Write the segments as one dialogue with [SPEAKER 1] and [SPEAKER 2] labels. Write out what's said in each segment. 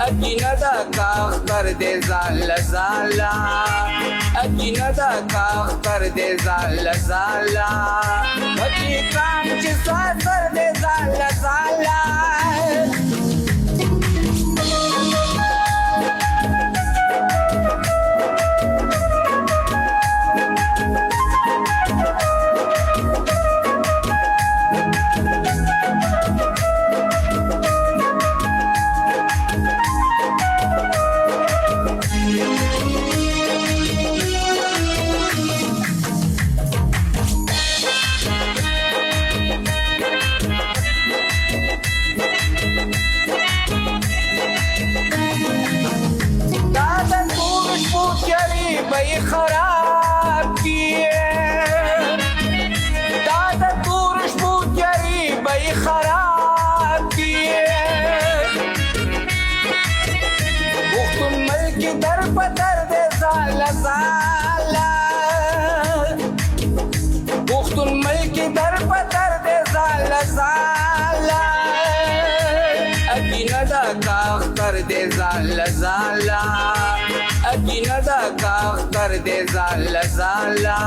[SPEAKER 1] Akina da kahtar de zala zala, akina da kahtar de zala zala, baki kanchi sasar de zala zala. بی خراب کیے دادا تورش بود گری بی خراب کیے بختون ملکی در پتر دے زالا زالا بختون ملکی در پتر دے زالا زالا اکینا دا کاختر دے زالا زالا akina da kahtar de zala zala.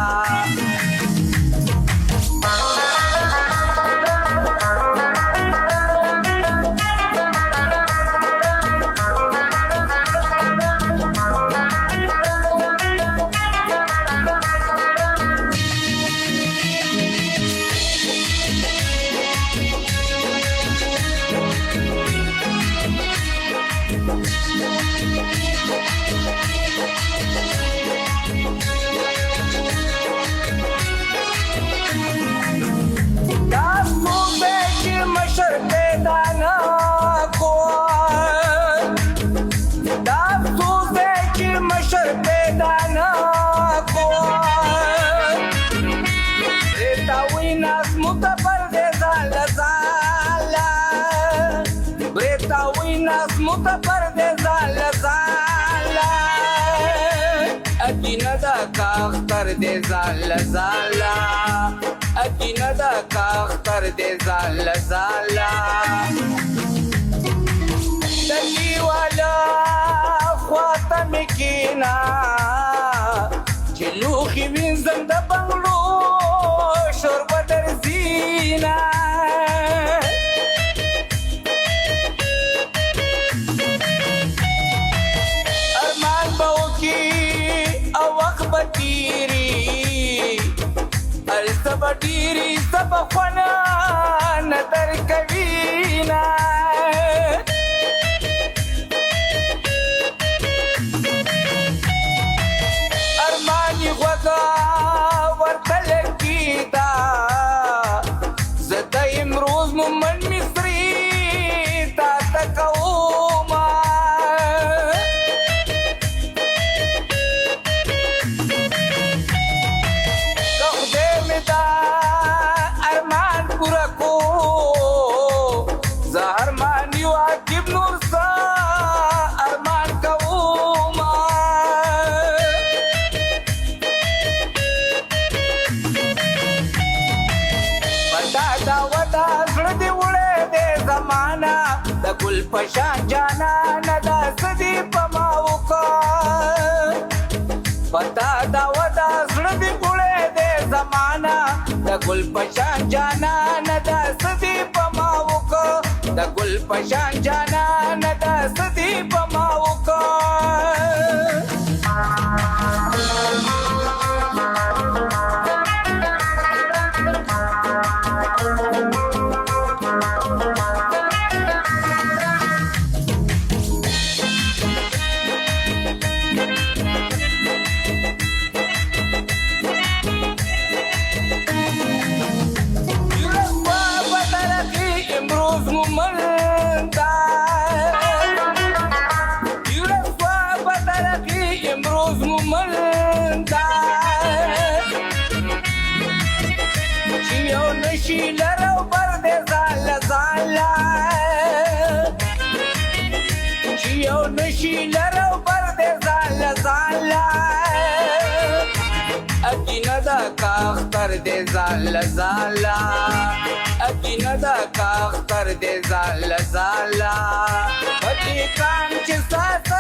[SPEAKER 1] متفر دے زالا زالا akina da kahtar de zala zala akina da kahtar de zala zala dali wala khwata mikina chiluhi min zanda banglo shorba dar zina Badiri sabafana nadar kavina armani wada wartalakida zata imroz mumman misri ta takauma گل پشان جانا ندا سدی پماوکا پتا دا ودا سردی گوڑے دے زمانا دا گل پشان جانا ندا سدی پماوکا دا گل پشان جانا ندا سدی پماوکا kahtar de zala zala akina da kahtar de zala zala baki Kanchi सास